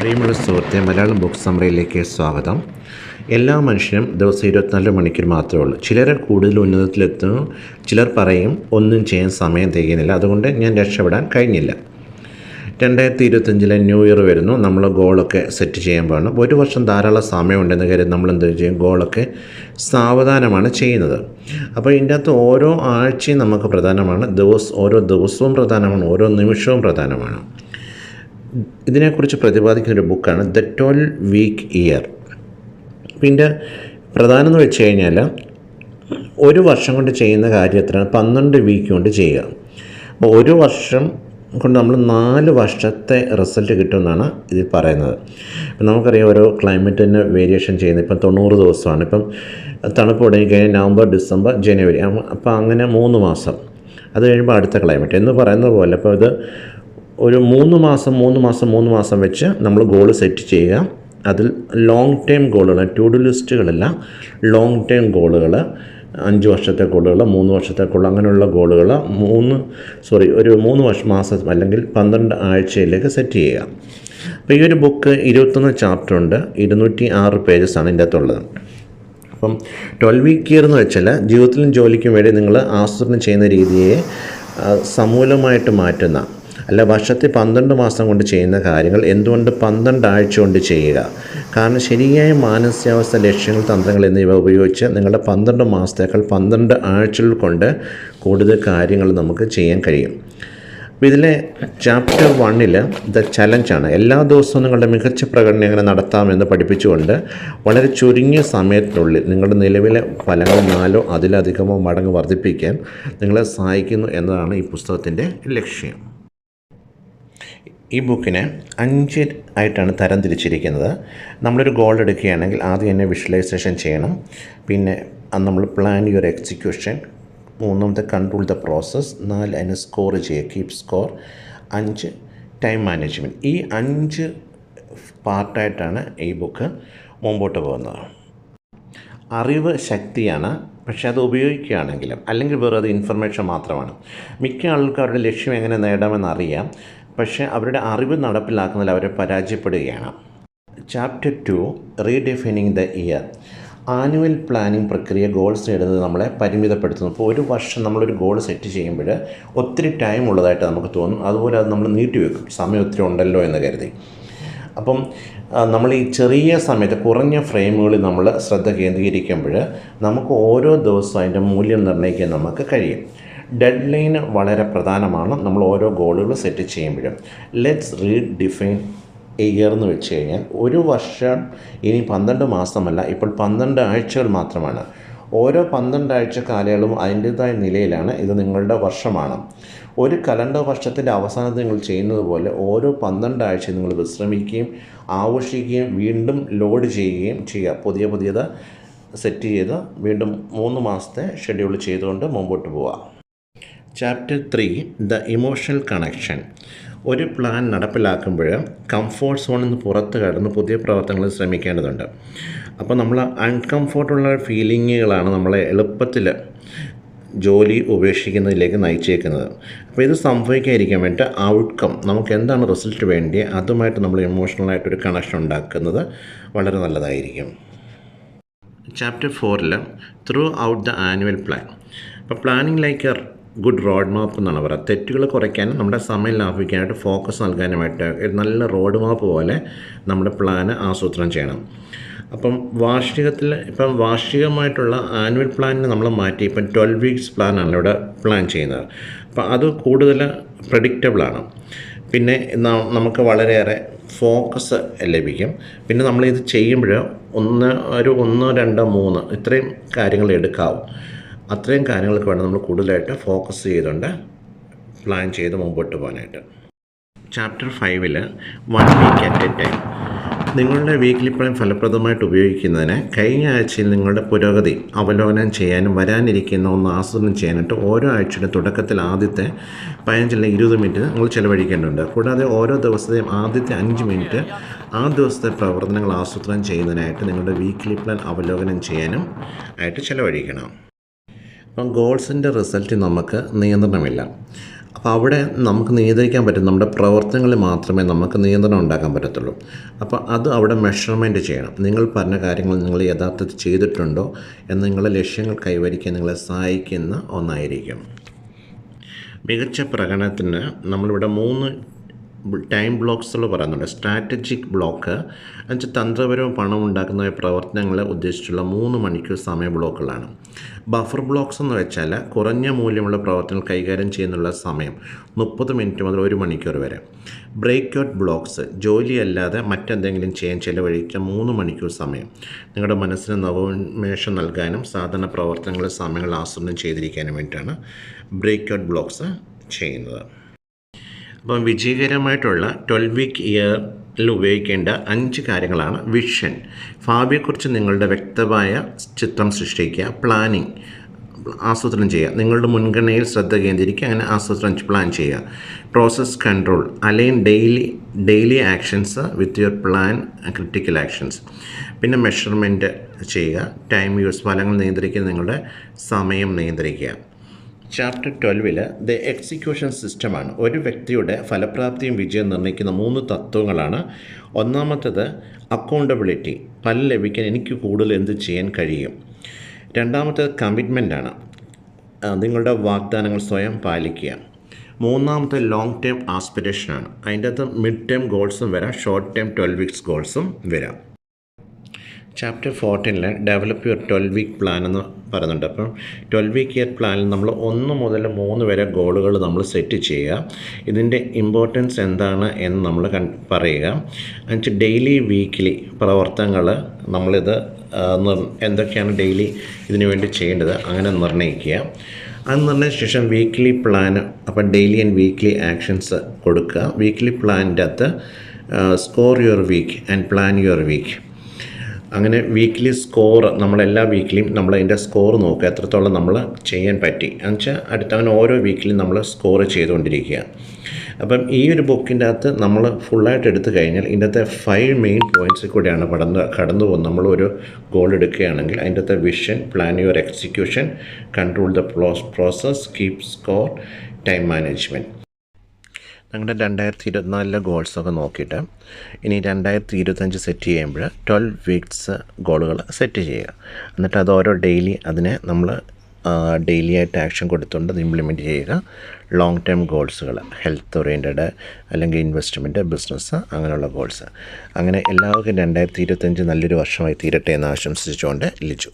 പ്രിയമുള്ള സുഹൃത്തെ, മലയാളം ബുക്ക് സമ്മറിയിലേക്ക് സ്വാഗതം. എല്ലാ മനുഷ്യരും ദിവസം 24 മണിക്കൂർ മാത്രമേ ഉള്ളൂ. ചിലർ കൂടുതൽ ഉന്നതത്തിലെത്തുന്നു, ചിലർ പറയും ഒന്നും ചെയ്യാൻ സമയം തികയുന്നില്ല, അതുകൊണ്ട് ഞാൻ രക്ഷപ്പെടാൻ കഴിഞ്ഞില്ല. 2025 ന്യൂ ഇയർ വരുന്നു, നമ്മൾ ഗോളൊക്കെ സെറ്റ് ചെയ്യാൻ പാടില്ല. ഒരു വർഷം ധാരാളം സമയമുണ്ടെന്ന് കരുതി നമ്മൾ എന്ത് ചെയ്യും, ഗോളൊക്കെ സാവധാനമാണ് ചെയ്യുന്നത്. അപ്പോൾ ഇതിൻ്റെ അകത്ത് ഓരോ ആഴ്ചയും നമുക്ക് പ്രധാനമാണ്, ഓരോ ദിവസവും പ്രധാനമാണ്, ഓരോ നിമിഷവും പ്രധാനമാണ്. ഇതിനെക്കുറിച്ച് പ്രതിപാദിക്കുന്നൊരു ബുക്കാണ് ദ 12 വീക്ക് ഇയർ. പിന്നെ പ്രധാനം എന്ന് വെച്ച് കഴിഞ്ഞാൽ ഒരു വർഷം കൊണ്ട് ചെയ്യുന്ന കാര്യത്തിനാണ് 12 വീക്ക് കൊണ്ട് ചെയ്യുക. അപ്പോൾ ഒരു വർഷം കൊണ്ട് നമ്മൾ 4 വർഷത്തെ റിസൾട്ട് കിട്ടുമെന്നാണ് ഇതിൽ പറയുന്നത്. ഇപ്പം നമുക്കറിയാം ഓരോ ക്ലൈമറ്റിന് വേരിയേഷൻ ചെയ്യുന്നത്. ഇപ്പം 90 ദിവസമാണ്. ഇപ്പം തണുപ്പ് തുടങ്ങിക്കഴിഞ്ഞാൽ നവംബർ, ഡിസംബർ, ജനുവരി, അപ്പോൾ അങ്ങനെ 3 മാസം. അത് കഴിയുമ്പോൾ അടുത്ത ക്ലൈമറ്റ് എന്ന് പറയുന്നത് പോലെ അപ്പോൾ ഇത് ഒരു 3 മാസം വെച്ച് നമ്മൾ ഗോൾ സെറ്റ് ചെയ്യുക. അതിൽ ലോങ് ടൈം ഗോളുകൾ, ടു ഡു ലിസ്റ്റുകളല്ല, ലോങ് ടൈം ഗോളുകൾ, 5 വർഷത്തെ ഗോളുകൾ, 3 വർഷത്തെ ഗോൾ, അങ്ങനെയുള്ള ഗോളുകൾ ഒരു 3 മാസം അല്ലെങ്കിൽ 12 ആഴ്ചയിലേക്ക് സെറ്റ് ചെയ്യുക. അപ്പോൾ ഈ ഒരു ബുക്ക് 21 ചാപ്റ്ററുണ്ട്, 206 പേജസാണ് ഇതിൻ്റെ അകത്തുള്ളത്. അപ്പം 12 വീക്ക് ഇയർ എന്ന് വെച്ചാൽ ജീവിതത്തിലും ജോലിക്കും വേണ്ടി നിങ്ങൾ ആസൂത്രണം ചെയ്യുന്ന രീതിയെ സമൂലമായിട്ട് മാറ്റുന്ന, അല്ല വർഷത്തിൽ 12 മാസം കൊണ്ട് ചെയ്യുന്ന കാര്യങ്ങൾ എന്തുകൊണ്ട് 12 ആഴ്ച കൊണ്ട് ചെയ്യുക. കാരണം ശരിയായ മാനസികാവസ്ഥ, ലക്ഷ്യങ്ങൾ, തന്ത്രങ്ങൾ എന്നിവ ഉപയോഗിച്ച് നിങ്ങളുടെ 12 മാസത്തേക്കാൾ 12 ആഴ്ചകൾ കൊണ്ട് കൂടുതൽ കാര്യങ്ങൾ നമുക്ക് ചെയ്യാൻ കഴിയും. അപ്പോൾ ഇതിലെ ചാപ്റ്റർ 1 ദ ചലഞ്ചാണ്. എല്ലാ ദിവസവും നിങ്ങളുടെ മികച്ച പ്രകടനം എങ്ങനെ നടത്താമെന്ന് പഠിപ്പിച്ചുകൊണ്ട് വളരെ ചുരുങ്ങിയ സമയത്തിനുള്ളിൽ നിങ്ങളുടെ നിലവിലെ ഫലങ്ങൾ 4 അതിലധികമോ മടങ്ങ് വർദ്ധിപ്പിക്കാൻ നിങ്ങളെ സഹായിക്കുന്നു എന്നതാണ് ഈ പുസ്തകത്തിൻ്റെ ലക്ഷ്യം. ഈ ബുക്കിനെ 5 ആയിട്ടാണ് തരം തിരിച്ചിരിക്കുന്നത്. നമ്മളൊരു ഗോൾ എടുക്കുകയാണെങ്കിൽ ആദ്യം തന്നെ വിഷ്വലൈസേഷൻ ചെയ്യണം. പിന്നെ നമ്മൾ plan your execution. 3 control the process. 4 അതിന് സ്കോർ ചെയ്യുക, കീപ് സ്കോർ. 5 time management. ഈ 5 പാർട്ടായിട്ടാണ് ഈ ബുക്ക് മുമ്പോട്ട് പോകുന്നത്. അറിവ് ശക്തിയാണ്, പക്ഷേ അത് ഉപയോഗിക്കുകയാണെങ്കിലും, അല്ലെങ്കിൽ വെറും അത് ഇൻഫർമേഷൻ മാത്രമാണ്. മിക്ക ആൾക്കാർക്ക് അവരുടെ ലക്ഷ്യം എങ്ങനെ നേടാമെന്നറിയാം, പക്ഷേ അവരുടെ അറിവ് നടപ്പിലാക്കുന്നതിൽ അവർ പരാജയപ്പെടുകയാണ്. Chapter 2 redefining the year. Annual planning പ്രക്രിയ ഗോൾസ് നേടുന്നത് നമ്മളെ പരിമിതപ്പെടുത്തുന്നു. ഇപ്പോൾ ഒരു വർഷം നമ്മളൊരു ഗോൾ സെറ്റ് ചെയ്യുമ്പോൾ ഒത്തിരി ടൈം ഉള്ളതായിട്ട് നമുക്ക് തോന്നും. അതുപോലെ അത് നമ്മൾ നീട്ടിവെക്കും, സമയം ഒത്തിരി ഉണ്ടല്ലോ എന്ന് കരുതി. അപ്പം നമ്മൾ ഈ ചെറിയ സമയത്ത് കുറഞ്ഞ ഫ്രെയിമുകളിൽ നമ്മൾ ശ്രദ്ധ കേന്ദ്രീകരിക്കുമ്പോൾ നമുക്ക് ഓരോ ദിവസവും അതിൻ്റെ മൂല്യം നിർണ്ണയിക്കാൻ നമുക്ക് കഴിയും. ഡെഡ് ലൈൻ വളരെ പ്രധാനമാണ് നമ്മൾ ഓരോ ഗോളുകൾ സെറ്റ് ചെയ്യുമ്പോഴും. ലെറ്റ്സ് റീഡിഫൈൻ ഇയർ എന്ന് വെച്ച് കഴിഞ്ഞാൽ ഒരു വർഷം ഇനി 12 മാസമല്ല, ഇപ്പോൾ 12 ആഴ്ചകൾ മാത്രമാണ്. ഓരോ 12 ആഴ്ച കാലയളവും അതിൻ്റേതായ നിലയിലാണ്. ഇത് നിങ്ങളുടെ വർഷമാണ്. ഒരു കലണ്ടർ വർഷത്തിൻ്റെ അവസാനത്തിൽ നിങ്ങൾ ചെയ്യുന്നത് പോലെ ഓരോ 12 ആഴ്ച നിങ്ങൾ വിശ്രമിക്കുകയും ആഘോഷിക്കുകയും വീണ്ടും ലോഡ് ചെയ്യുകയും ചെയ്യുക. പുതിയത് സെറ്റ് ചെയ്ത് വീണ്ടും 3 മാസത്തെ ഷെഡ്യൂൾ ചെയ്തുകൊണ്ട് മുമ്പോട്ട് പോവുക. Chapter 3 the emotional connection. ഒരു പ്ലാൻ നടപ്പിലാക്കുമ്പോൾ കംഫോർട്ട് സോണിൽ നിന്ന് പുറത്ത് കടന്ന് പുതിയ പ്രവർത്തനങ്ങൾ ശ്രമിക്കേണ്ടതുണ്ട്. അപ്പോൾ നമ്മൾ അൺകംഫോർട്ടുള്ള ഫീലിങ്ങുകളാണ് നമ്മളെ എളുപ്പത്തിൽ ജോലി ഉപേക്ഷിക്കുന്നതിലേക്ക് നയിച്ചേക്കുന്നത്. അപ്പോൾ ഇത് സംഭവിക്കാതിരിക്കാൻ വേണ്ടി ഔട്ട്കം, നമുക്ക് എന്താണ് റിസൾട്ട് വേണ്ടി, അതുമായിട്ട് നമ്മൾ ഇമോഷണലായിട്ടൊരു കണക്ഷൻ ഉണ്ടാക്കുന്നത് വളരെ നല്ലതായിരിക്കും. Chapter 4 throughout the annual plan. അപ്പോൾ planning like a good road map എന്നാണ് പറയുക. തെറ്റുകൾ കുറയ്ക്കാനും നമ്മുടെ സമയം ലാഭിക്കാനായിട്ട് ഫോക്കസ് നൽകാനുമായിട്ട് നല്ല റോഡ് മാപ്പ് പോലെ നമ്മുടെ പ്ലാന് ആസൂത്രണം ചെയ്യണം. അപ്പം വാർഷികമായിട്ടുള്ള ആനുവൽ പ്ലാനിന് നമ്മൾ മാറ്റി ഇപ്പം 12 വീക്സ് പ്ലാനാണ് ഇവിടെ പ്ലാൻ ചെയ്യുന്നത്. അപ്പം അത് കൂടുതൽ പ്രഡിക്റ്റബിളാണ്. പിന്നെ നമുക്ക് വളരെയേറെ ഫോക്കസ് ലഭിക്കും. പിന്നെ നമ്മളിത് ചെയ്യുമ്പോൾ 1, 2, 3 ഇത്രയും കാര്യങ്ങൾ എടുക്കാവും. അത്രയും കാര്യങ്ങൾക്ക് വേണം നമ്മൾ കൂടുതലായിട്ട് ഫോക്കസ് ചെയ്തുകൊണ്ട് പ്ലാൻ ചെയ്ത് മുമ്പോട്ട് പോകാനായിട്ട്. Chapter 5 1 week at a time. നിങ്ങളുടെ വീക്ക്ലി പ്ലാൻ ഫലപ്രദമായിട്ട് ഉപയോഗിക്കുന്നതിന് കഴിഞ്ഞ ആഴ്ചയിൽ നിങ്ങളുടെ പുരോഗതി അവലോകനം ചെയ്യാനും വരാനിരിക്കുന്ന ഒന്ന് ആസൂത്രണം ചെയ്യാനായിട്ട് ഓരോ ആഴ്ചയുടെ തുടക്കത്തിൽ ആദ്യത്തെ 15 അല്ലെങ്കിൽ 20 മിനിറ്റ് നിങ്ങൾ ചിലവഴിക്കേണ്ടതുണ്ട്. കൂടാതെ ഓരോ ദിവസത്തെയും ആദ്യത്തെ 5 മിനിറ്റ് ആ ദിവസത്തെ പ്രവർത്തനങ്ങൾ ആസൂത്രണം ചെയ്യുന്നതിനായിട്ട് നിങ്ങളുടെ വീക്ക്ലി പ്ലാൻ അവലോകനം ചെയ്യാനും ആയിട്ട് ചിലവഴിക്കണം. അപ്പം ഗോൾസിൻ്റെ റിസൾട്ട് നമുക്ക് നിയന്ത്രണമില്ല. അപ്പോൾ അവിടെ നമുക്ക് നിയന്ത്രിക്കാൻ പറ്റും, നമ്മുടെ പ്രവർത്തനങ്ങളിൽ മാത്രമേ നമുക്ക് നിയന്ത്രണം ഉണ്ടാക്കാൻ പറ്റത്തുള്ളൂ. അപ്പോൾ അത് അവിടെ മെഷർമെൻറ്റ് ചെയ്യണം. നിങ്ങൾ പറഞ്ഞ കാര്യങ്ങൾ നിങ്ങൾ യഥാർത്ഥത്തിൽ ചെയ്തിട്ടുണ്ടോ എന്ന് നിങ്ങളുടെ ലക്ഷ്യങ്ങൾ കൈവരിക്കാൻ നിങ്ങളെ സഹായിക്കുന്ന ഒന്നായിരിക്കും. മികച്ച പ്രകടനത്തിന് നമ്മളിവിടെ 3 ടൈം ബ്ലോക്സുകൾ പറയുന്നുണ്ട്. സ്ട്രാറ്റജിക് ബ്ലോക്ക് എന്നുവെച്ചാൽ തന്ത്രപരവും പണം ഉണ്ടാക്കുന്ന പ്രവർത്തനങ്ങളെ ഉദ്ദേശിച്ചുള്ള 3 മണിക്കൂർ സമയ ബ്ലോക്കുകളാണ്. ബഫർ ബ്ലോക്സ് എന്ന് വെച്ചാൽ കുറഞ്ഞ മൂല്യമുള്ള പ്രവർത്തനങ്ങൾ കൈകാര്യം ചെയ്യുന്നുള്ള സമയം 30 മിനിറ്റ് മുതൽ 1 മണിക്കൂർ വരെ. ബ്രേക്ക് ഔട്ട് ബ്ലോക്സ് ജോലിയല്ലാതെ മറ്റെന്തെങ്കിലും ചെയ്യാൻ ചിലവഴിച്ച 3 മണിക്കൂർ സമയം നിങ്ങളുടെ മനസ്സിന് നവോന്മേഷം നൽകാനും സാധാരണ പ്രവർത്തനങ്ങളുടെ സമയങ്ങൾ ആസൂത്രണം ചെയ്തിരിക്കാനും വേണ്ടിയിട്ടാണ് ബ്രേക്ക് ഔട്ട് ബ്ലോക്സ് ചെയ്യുന്നത്. അപ്പം വിജയകരമായിട്ടുള്ള 12 വീക്ക് ഇയറിൽ ഉപയോഗിക്കേണ്ട 5 കാര്യങ്ങളാണ്. വിഷൻ, ഭാവിയെക്കുറിച്ച് നിങ്ങളുടെ വ്യക്തമായ ചിത്രം സൃഷ്ടിക്കുക. പ്ലാനിങ്, ആസൂത്രണം ചെയ്യുക, നിങ്ങളുടെ മുൻഗണനയിൽ ശ്രദ്ധ കേന്ദ്രീകരിക്കുക, അങ്ങനെ ആസൂത്രണം പ്ലാൻ ചെയ്യുക. Process control, align daily actions with your plan critical actions. പിന്നെ മെഷർമെൻറ്റ് ചെയ്യുക. ടൈം യൂസ്, ഫലങ്ങൾ നിയന്ത്രിക്കുക, നിങ്ങളുടെ സമയം നിയന്ത്രിക്കുക. ചാപ്റ്റർ 12 ദ എക്സിക്യൂഷൻ സിസ്റ്റമാണ്. ഒരു വ്യക്തിയുടെ ഫലപ്രാപ്തിയും വിജയം നിർണ്ണയിക്കുന്ന 3 തത്വങ്ങളാണ്. ഒന്നാമത്തേത് അക്കൗണ്ടബിലിറ്റി, ഫലം ലഭിക്കാൻ എനിക്ക് കൂടുതൽ എന്ത് ചെയ്യാൻ കഴിയും. രണ്ടാമത്തേത് കമ്മിറ്റ്മെൻ്റാണ്, നിങ്ങളുടെ വാഗ്ദാനങ്ങൾ സ്വയം പാലിക്കുക. മൂന്നാമത്തെ ലോങ് ടേം ആസ്പിറേഷനാണ്, അതിൻ്റെ അകത്ത് മിഡ് ടേം ഗോൾസും വരാം, ഷോർട്ട് ടേം 12 വീക്സ് ഗോൾസും വരാം. Chapter 14 develop your 12 week plan എന്ന് പറയുന്നുണ്ട്. അപ്പം 12 വീക്ക് ഇയർ പ്ലാനിൽ നമ്മൾ 1 മുതൽ 3 വരെ ഗോളുകൾ നമ്മൾ സെറ്റ് ചെയ്യുക. ഇതിൻ്റെ ഇമ്പോർട്ടൻസ് എന്താണ് എന്ന് നമ്മൾ പറയുക. എന്നുവെച്ചാൽ ഡെയിലി വീക്കിലി പ്രവർത്തനങ്ങൾ നമ്മളിത് എന്തൊക്കെയാണ് ഡെയിലി ഇതിനു വേണ്ടി ചെയ്യേണ്ടത് അങ്ങനെ നിർണ്ണയിക്കുക. അത് നിർണ്ണയിച്ച ശേഷം വീക്ക്ലി പ്ലാൻ, അപ്പം ഡെയിലി ആൻഡ് വീക്ക്ലി ആക്ഷൻസ് കൊടുക്കുക. വീക്ക്ലി പ്ലാനിൻ്റെ അകത്ത് score your week and plan your week. അങ്ങനെ വീക്ക്ലി സ്കോർ നമ്മളെല്ലാ വീക്കിലും നമ്മളതിൻ്റെ സ്കോർ നോക്കുക, എത്രത്തോളം നമ്മൾ ചെയ്യാൻ പറ്റി എന്നുവെച്ചാൽ അങ്ങനെ ഓരോ വീക്കിലും നമ്മൾ സ്കോർ ചെയ്തുകൊണ്ടിരിക്കുക. അപ്പം ഈ ഒരു ബുക്കിൻ്റെ അകത്ത് നമ്മൾ ഫുള്ളായിട്ട് എടുത്തു കഴിഞ്ഞാൽ ഇതിൻ്റെ അകത്തെ 5 മെയിൻ പോയിൻറ്റ്സിൽ കൂടെയാണ് കടന്നു പോകുന്നത്. നമ്മളൊരു ഗോൾ എടുക്കുകയാണെങ്കിൽ അതിൻ്റെ അകത്തെ vision, plan your execution, control the process, keep score, time management. ഞങ്ങളുടെ 2024 ഗോൾസൊക്കെ നോക്കിയിട്ട് ഇനി 2025 സെറ്റ് ചെയ്യുമ്പോൾ 12 വീക്സ് ഗോളുകൾ സെറ്റ് ചെയ്യുക. എന്നിട്ട് അത് ഓരോ ഡെയിലി അതിനെ നമ്മൾ ഡെയിലി ആയിട്ട് ആക്ഷൻ കൊടുത്തുകൊണ്ട് അത് ഇംപ്ലിമെൻറ്റ് ചെയ്യുക. ലോങ് ടേം ഗോൾസുകൾ, ഹെൽത്ത് ഓറിയൻറ്റഡ് അല്ലെങ്കിൽ ഇൻവെസ്റ്റ്മെൻറ്റ്, ബിസിനസ്, അങ്ങനെയുള്ള ഗോൾസ്. അങ്ങനെ എല്ലാവർക്കും 2025 നല്ലൊരു വർഷമായി തീരട്ടെ എന്ന് ആശംസിച്ചുകൊണ്ട് ലിജു.